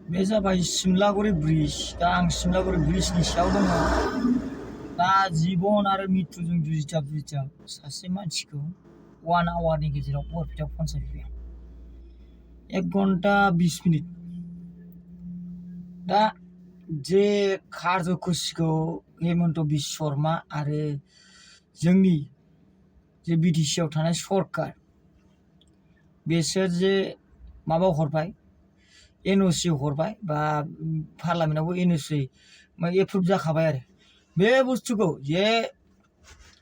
बे जाबाय सिमलागुरि ब्रिज। दा आं सिमलागुरि ब्रिजनि सायाव दङ। दा जिबन आरो मृत्युजों जुजिथाब सासे मानसिखौ 1 आवारनि गेजेराव बरपेटायाव पहुंचाफैबाय आं। 1 घन्टा 20 मिनिट। दा जे कार्यकुसिखौ हेमन्त बिश्व शर्मा आरो जोंनि जे बिटिसिआव थानाय सरकार बेसोर जे माबा हरबाय एनअसि हरबाय बा पार्लामेन्टआवबो एनअसि एप्रुभ जाखाबाय आरो बे बुस्थुखौ जे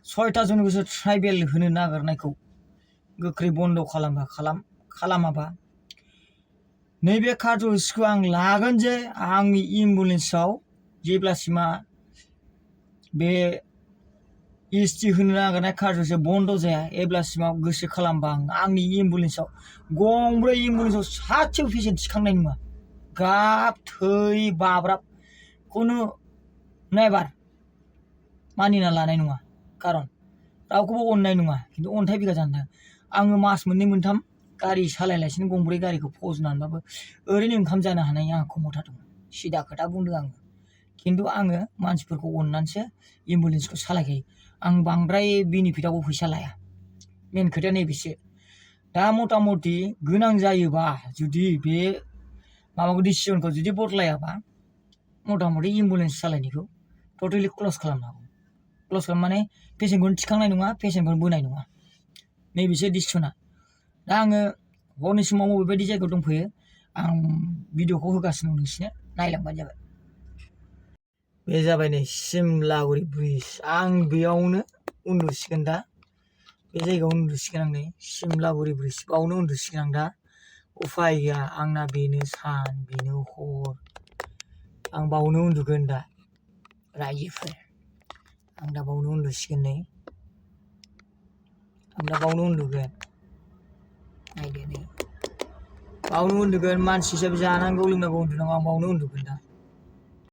6टा जनखौसो ट्राइबेल होनो नागिरनायखौ गोख्रै बन्द खालामाबा नैबे कार्यकुसिखौ आं लागोन जे आंनि एम्बुलेन्सआव जेब्लासिमा बे एसटि होनो नागिरनाय कार्यकुसिया बन्द जाया एब्लासिमाव गोसो खालामबा आंनि एम्बुलेन्सआव गंब्रै एम्बुलेन्सआव सासेबो पेसेन्ट थिखांनाय नङा। गाब थै बाब्राब खुनु नेभार मानिना लानाय नङा। खारन रावखौबो अननाय नङा खिन्थु अन्थाइ बिगा जानो थाङो। आङो मास मोननै मोनथाम गारि सालायालासिनो गंब्रै गारिखौ फजनानैबाबो ओरैनो ओंखाम जानो हानाय आंहा खमथा दं। सिदा खोथा बुंदों आङो। खिन्थु आङो मानसिफोरखौ अननानैसो एम्बुलेन्सखौ सालायखायो। आं बांद्राय बेनिफिटआवबो फैसा लाया। मेन खोथाया नैबेसो। दा मथा मथि गोनां जायोबा जुदि बे माबाखौ डिसिजनखौ जुदि बदलायाबा मथा मथि एम्बुलेन्स सालायनायखौ टटेलि क्लज खालामनांगौ। क्लज खालाम माने पेसेन्टखौनो थिखांनाय नङा, पेसेन्टखौनो बोनाय नङा। नैबेसो डिसिसना। दा आङो हरनि समाव बबेबायदि जायगायाव दंफैयो आं भिडिअखौ होगासिनो दं, नोंसिनो नायलांबानो जाबाय। बे जाबाय नै सिमलागुरि ब्रिज। आं बेयावनो उन्दुसिगोन दा। बे जायगायाव उन्दुसिगोन आं नै सिमलागुरि ब्रिज बावनो उन्दुसिगोन आं दा। उफाय गैया आंना बेनो सान बेनो हर। आं बावनो उन्दुगोन दा रायजोफोर। आं दा बावनो उन्दुसिगोन नै। आं दा बावनो उन्दुगोन। नायदो नै बावनो उन्दुगोन। मानसि हिसाबै जानांगौ लोंनांगौ उन्दुनांगौ आं बावनो उन्दुगोन दा।